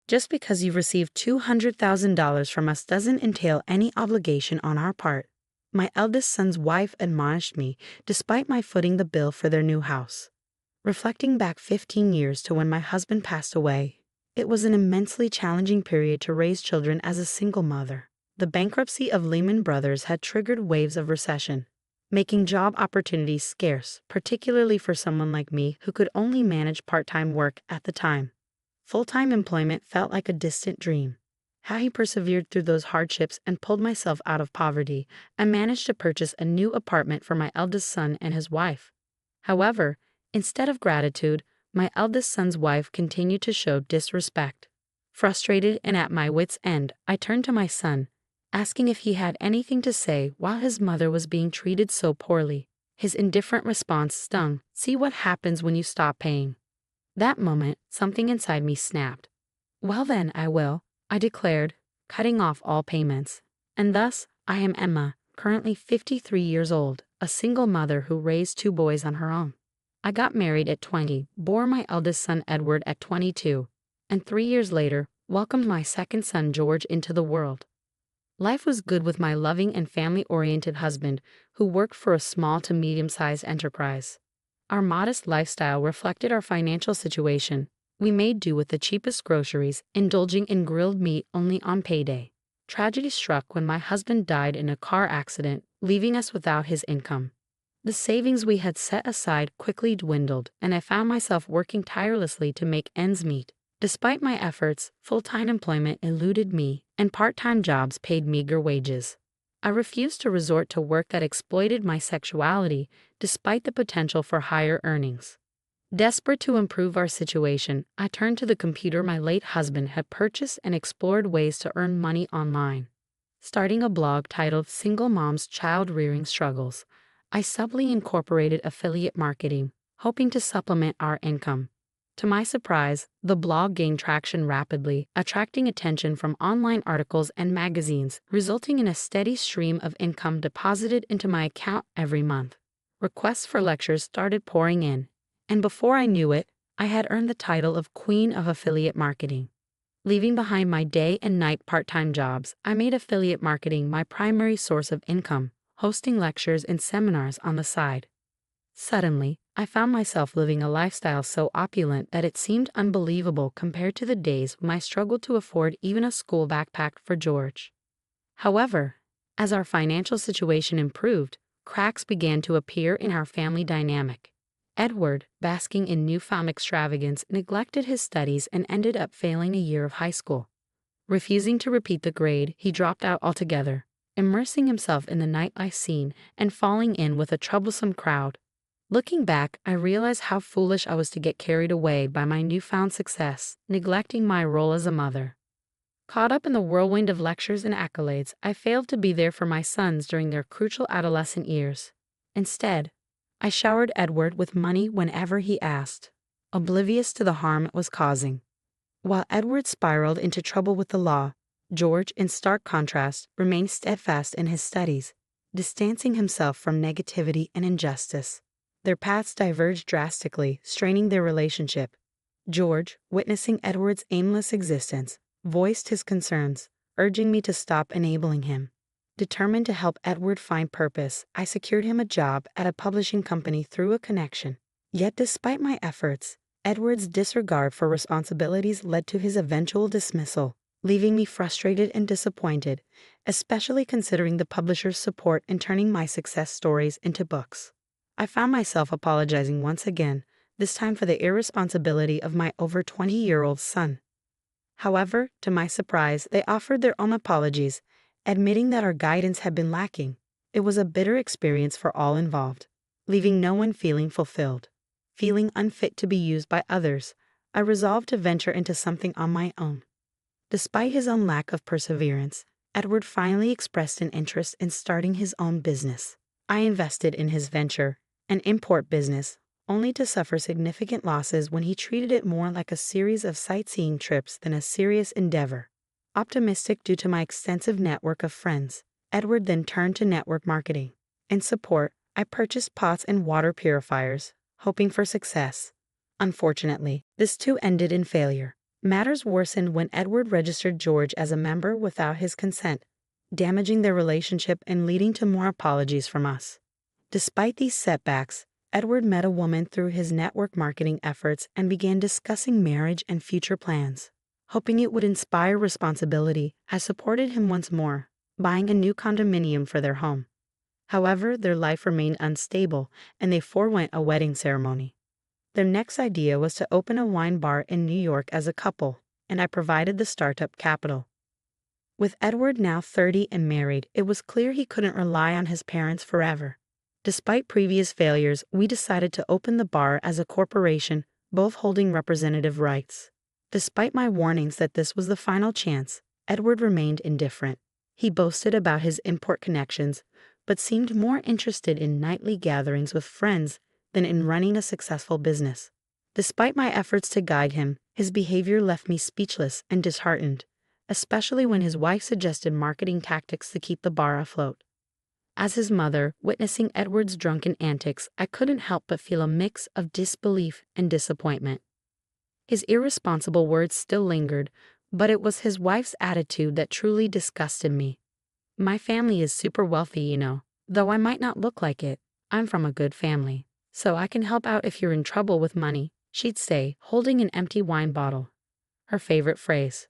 Just because you've received $200,000 from us doesn't entail any obligation on our part. My eldest son's wife admonished me, despite my footing the bill for their new house. Reflecting back 15 years to when my husband passed away, it was an immensely challenging period to raise children as a single mother. The bankruptcy of Lehman Brothers had triggered waves of recession, making job opportunities scarce, particularly for someone like me who could only manage part-time work at the time. Full-time employment felt like a distant dream. How he persevered through those hardships and pulled myself out of poverty, I managed to purchase a new apartment for my eldest son and his wife. However, instead of gratitude, my eldest son's wife continued to show disrespect. Frustrated and at my wits' end, I turned to my son, asking if he had anything to say while his mother was being treated so poorly. His indifferent response stung. "See what happens when you stop paying." That moment, something inside me snapped. "Well then, I will," I declared, cutting off all payments. And thus, I am Emma, currently 53 years old, a single mother who raised 2 boys on her own. I got married at 20, bore my eldest son Edward at 22, and 3 years later, welcomed my second son George into the world. Life was good with my loving and family-oriented husband, who worked for a small to medium-sized enterprise. Our modest lifestyle reflected our financial situation. We made do with the cheapest groceries, indulging in grilled meat only on payday. Tragedy struck when my husband died in a car accident, leaving us without his income. The savings we had set aside quickly dwindled, and I found myself working tirelessly to make ends meet. Despite my efforts, full-time employment eluded me, and part-time jobs paid meager wages. I refused to resort to work that exploited my sexuality, despite the potential for higher earnings. Desperate to improve our situation, I turned to the computer my late husband had purchased and explored ways to earn money online. Starting a blog titled Single Mom's Child Rearing Struggles, I subtly incorporated affiliate marketing, hoping to supplement our income. To my surprise, the blog gained traction rapidly, attracting attention from online articles and magazines, resulting in a steady stream of income deposited into my account every month. Requests for lectures started pouring in, and before I knew it, I had earned the title of Queen of Affiliate Marketing. Leaving behind my day and night part-time jobs, I made affiliate marketing my primary source of income, hosting lectures and seminars on the side. Suddenly, I found myself living a lifestyle so opulent that it seemed unbelievable compared to the days when I struggled to afford even a school backpack for George. However, as our financial situation improved, cracks began to appear in our family dynamic. Edward, basking in newfound extravagance, neglected his studies and ended up failing a year of high school. Refusing to repeat the grade, he dropped out altogether, immersing himself in the nightlife scene and falling in with a troublesome crowd. Looking back, I realized how foolish I was to get carried away by my newfound success, neglecting my role as a mother. Caught up in the whirlwind of lectures and accolades, I failed to be there for my sons during their crucial adolescent years. Instead, I showered Edward with money whenever he asked, oblivious to the harm it was causing. While Edward spiraled into trouble with the law, George, in stark contrast, remained steadfast in his studies, distancing himself from negativity and injustice. Their paths diverged drastically, straining their relationship. George, witnessing Edward's aimless existence, voiced his concerns, urging me to stop enabling him. Determined to help Edward find purpose, I secured him a job at a publishing company through a connection. Yet despite my efforts, Edward's disregard for responsibilities led to his eventual dismissal, leaving me frustrated and disappointed, especially considering the publisher's support in turning my success stories into books. I found myself apologizing once again, this time for the irresponsibility of my over 20-year-old son. However, to my surprise, they offered their own apologies, admitting that our guidance had been lacking. It was a bitter experience for all involved, leaving no one feeling fulfilled. Feeling unfit to be used by others, I resolved to venture into something on my own. Despite his own lack of perseverance, Edward finally expressed an interest in starting his own business. I invested in his venture, an import business, only to suffer significant losses when he treated it more like a series of sightseeing trips than a serious endeavor. Optimistic due to my extensive network of friends, Edward then turned to network marketing. In support, I purchased pots and water purifiers, hoping for success. Unfortunately, this too ended in failure. Matters worsened when Edward registered George as a member without his consent, damaging their relationship and leading to more apologies from us. Despite these setbacks, Edward met a woman through his network marketing efforts and began discussing marriage and future plans. Hoping it would inspire responsibility, I supported him once more, buying a new condominium for their home. However, their life remained unstable, and they forewent a wedding ceremony. Their next idea was to open a wine bar in New York as a couple, and I provided the startup capital. With Edward now 30 and married, it was clear he couldn't rely on his parents forever. Despite previous failures, we decided to open the bar as a corporation, both holding representative rights. Despite my warnings that this was the final chance, Edward remained indifferent. He boasted about his import connections, but seemed more interested in nightly gatherings with friends than in running a successful business. Despite my efforts to guide him, his behavior left me speechless and disheartened, especially when his wife suggested marketing tactics to keep the bar afloat. As his mother, witnessing Edward's drunken antics, I couldn't help but feel a mix of disbelief and disappointment. His irresponsible words still lingered, but it was his wife's attitude that truly disgusted me. "My family is super wealthy, you know. Though I might not look like it, I'm from a good family. So I can help out if you're in trouble with money," she'd say, holding an empty wine bottle. Her favorite phrase.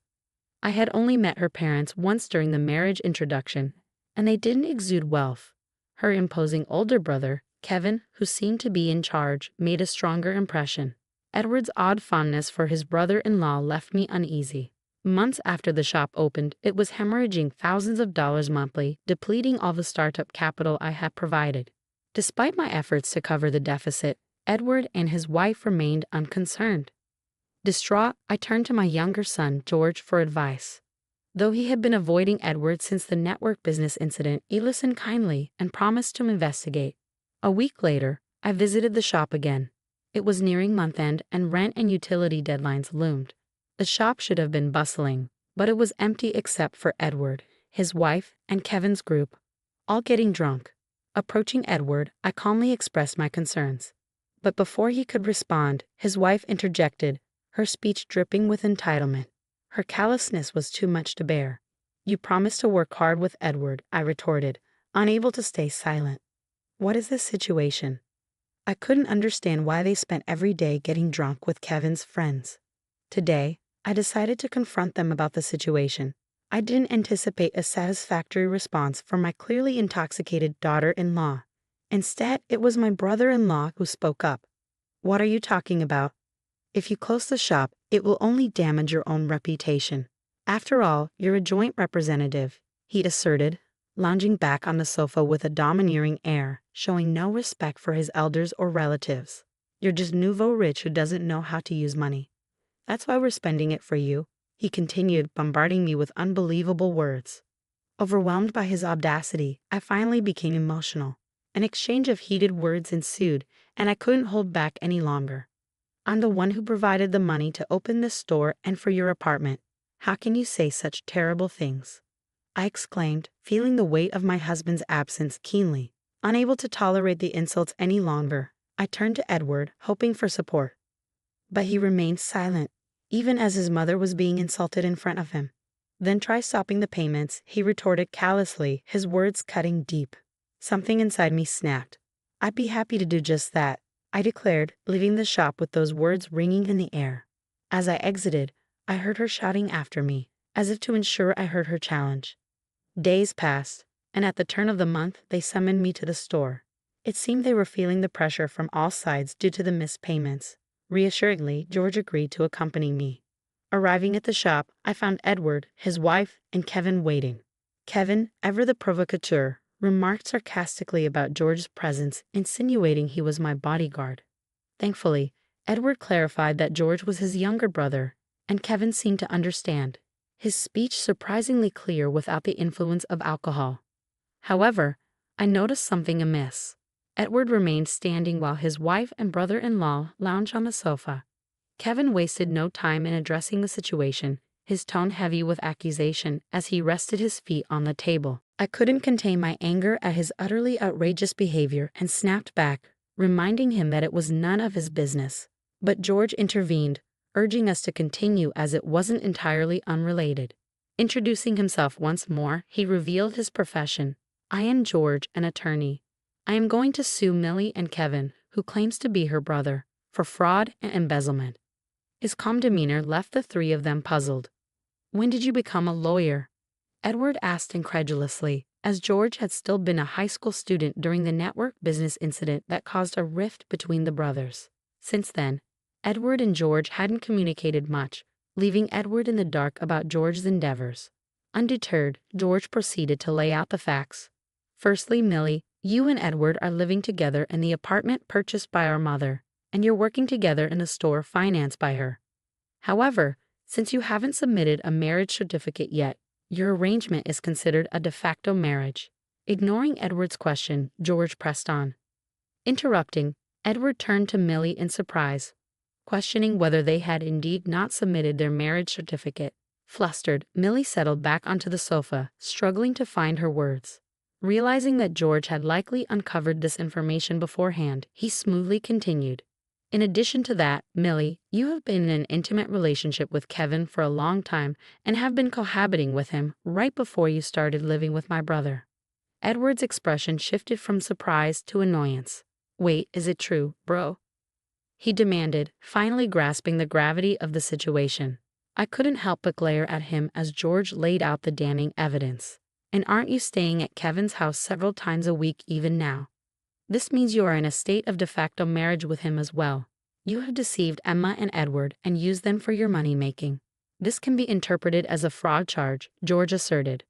I had only met her parents once during the marriage introduction, and they didn't exude wealth. Her imposing older brother, Kevin, who seemed to be in charge, made a stronger impression. Edward's odd fondness for his brother-in-law left me uneasy. Months after the shop opened, it was hemorrhaging thousands of dollars monthly, depleting all the startup capital I had provided. Despite my efforts to cover the deficit, Edward and his wife remained unconcerned. Distraught, I turned to my younger son, George, for advice. Though he had been avoiding Edward since the network business incident, he listened kindly and promised to investigate. A week later, I visited the shop again. It was nearing month-end and rent and utility deadlines loomed. The shop should have been bustling, but it was empty except for Edward, his wife, and Kevin's group, all getting drunk. Approaching Edward, I calmly expressed my concerns. But before he could respond, his wife interjected, her speech dripping with entitlement. Her callousness was too much to bear. "You promised to work hard with Edward," I retorted, unable to stay silent. "What is this situation?" I couldn't understand why they spent every day getting drunk with Kevin's friends. Today, I decided to confront them about the situation. I didn't anticipate a satisfactory response from my clearly intoxicated daughter-in-law. Instead, it was my brother-in-law who spoke up. "What are you talking about? If you close the shop, it will only damage your own reputation. After all, you're a joint representative," he asserted, lounging back on the sofa with a domineering air, showing no respect for his elders or relatives. "You're just nouveau rich who doesn't know how to use money. That's why we're spending it for you," he continued, bombarding me with unbelievable words. Overwhelmed by his audacity, I finally became emotional. An exchange of heated words ensued, and I couldn't hold back any longer. "I'm the one who provided the money to open this store and for your apartment. How can you say such terrible things?" I exclaimed, feeling the weight of my husband's absence keenly. Unable to tolerate the insults any longer, I turned to Edward, hoping for support. But he remained silent, even as his mother was being insulted in front of him. "Then try stopping the payments," he retorted callously, his words cutting deep. Something inside me snapped. "I'd be happy to do just that," I declared, leaving the shop with those words ringing in the air. As I exited, I heard her shouting after me, as if to ensure I heard her challenge. Days passed, and at the turn of the month they summoned me to the store. It seemed they were feeling the pressure from all sides due to the missed payments. Reassuringly, George agreed to accompany me. Arriving at the shop, I found Edward, his wife, and Kevin waiting. Kevin, ever the provocateur, remarked sarcastically about George's presence, insinuating he was my bodyguard. Thankfully, Edward clarified that George was his younger brother, and Kevin seemed to understand, his speech surprisingly clear without the influence of alcohol. However, I noticed something amiss. Edward remained standing while his wife and brother-in-law lounged on the sofa. Kevin wasted no time in addressing the situation, his tone heavy with accusation as he rested his feet on the table. I couldn't contain my anger at his utterly outrageous behavior and snapped back, reminding him that it was none of his business. But George intervened, urging us to continue as it wasn't entirely unrelated. Introducing himself once more, he revealed his profession. I am George, an attorney. I am going to sue Millie and Kevin, who claims to be her brother, for fraud and embezzlement. His calm demeanor left the three of them puzzled. When did you become a lawyer? Edward asked incredulously, as George had still been a high school student during the network business incident that caused a rift between the brothers. Since then, Edward and George hadn't communicated much, leaving Edward in the dark about George's endeavors. Undeterred, George proceeded to lay out the facts. Firstly, Millie, you and Edward are living together in the apartment purchased by our mother, and you're working together in a store financed by her. However, since you haven't submitted a marriage certificate yet, your arrangement is considered a de facto marriage. Ignoring Edward's question, George pressed on. Interrupting, Edward turned to Millie in surprise, questioning whether they had indeed not submitted their marriage certificate. Flustered, Millie settled back onto the sofa, struggling to find her words. Realizing that George had likely uncovered this information beforehand, he smoothly continued. In addition to that, Millie, you have been in an intimate relationship with Kevin for a long time and have been cohabiting with him right before you started living with my brother. Edward's expression shifted from surprise to annoyance. Wait, is it true, bro? He demanded, finally grasping the gravity of the situation. I couldn't help but glare at him as George laid out the damning evidence. And aren't you staying at Kevin's house several times a week even now? This means you are in a state of de facto marriage with him as well. You have deceived Emma and Edward and used them for your money-making. This can be interpreted as a fraud charge, George asserted.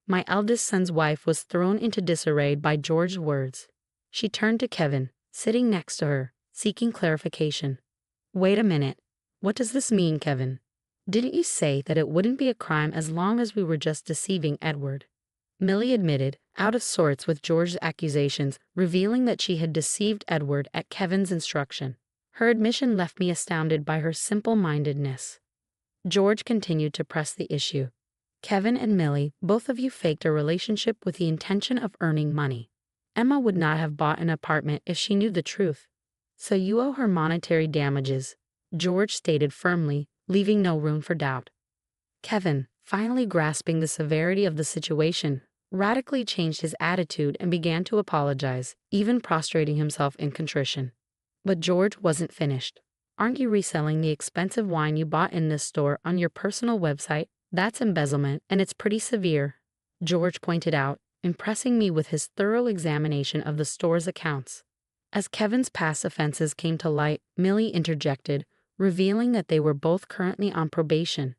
My eldest son's wife was thrown into disarray by George's words. She turned to Kevin, sitting next to her, seeking clarification. Wait a minute. What does this mean, Kevin? Didn't you say that it wouldn't be a crime as long as we were just deceiving Edward? Millie admitted, out of sorts with George's accusations, revealing that she had deceived Edward at Kevin's instruction. Her admission left me astounded by her simple-mindedness. George continued to press the issue. Kevin and Millie, both of you faked a relationship with the intention of earning money. Emma would not have bought an apartment if she knew the truth. So you owe her monetary damages, George stated firmly, leaving no room for doubt. Kevin, finally grasping the severity of the situation, radically changed his attitude and began to apologize, even prostrating himself in contrition. But George wasn't finished. Aren't you reselling the expensive wine you bought in this store on your personal website? That's embezzlement, and it's pretty severe, George pointed out, impressing me with his thorough examination of the store's accounts. As Kevin's past offenses came to light, Millie interjected, revealing that they were both currently on probation.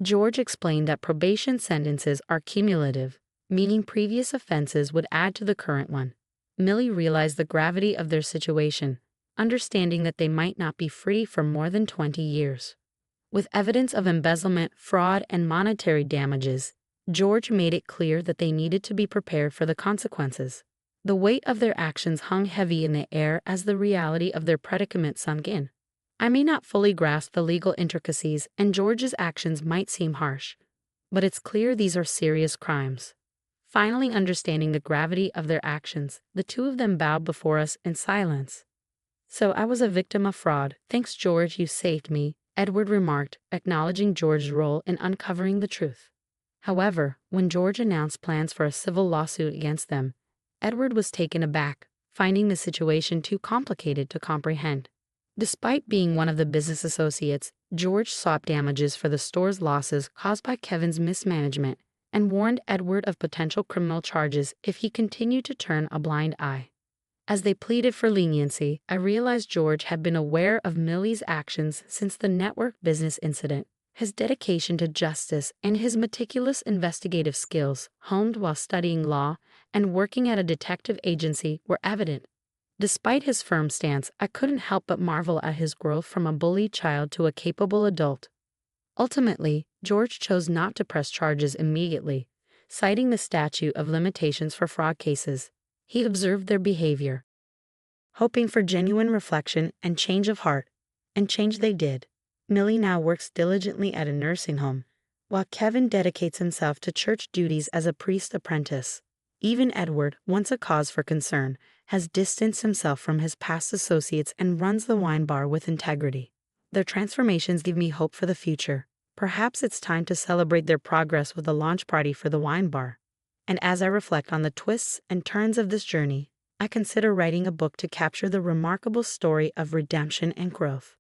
George explained that probation sentences are cumulative, meaning previous offenses would add to the current one. Millie realized the gravity of their situation, understanding that they might not be free for more than 20 years. With evidence of embezzlement, fraud, and monetary damages, George made it clear that they needed to be prepared for the consequences. The weight of their actions hung heavy in the air as the reality of their predicament sunk in. I may not fully grasp the legal intricacies, and George's actions might seem harsh, but it's clear these are serious crimes. Finally understanding the gravity of their actions, the two of them bowed before us in silence. So I was a victim of fraud. Thanks, George, you saved me, Edward remarked, acknowledging George's role in uncovering the truth. However, when George announced plans for a civil lawsuit against them, Edward was taken aback, finding the situation too complicated to comprehend. Despite being one of the business associates, George sought damages for the store's losses caused by Kevin's mismanagement and warned Edward of potential criminal charges if he continued to turn a blind eye. As they pleaded for leniency, I realized George had been aware of Millie's actions since the network business incident. His dedication to justice and his meticulous investigative skills, honed while studying law and working at a detective agency, were evident. Despite his firm stance, I couldn't help but marvel at his growth from a bullied child to a capable adult. Ultimately, George chose not to press charges immediately, citing the statute of limitations for fraud cases. He observed their behavior, hoping for genuine reflection and change of heart, and change they did. Millie now works diligently at a nursing home, while Kevin dedicates himself to church duties as a priest apprentice. Even Edward, once a cause for concern, has distanced himself from his past associates and runs the wine bar with integrity. Their transformations give me hope for the future. Perhaps it's time to celebrate their progress with a launch party for the wine bar. And as I reflect on the twists and turns of this journey, I consider writing a book to capture the remarkable story of redemption and growth.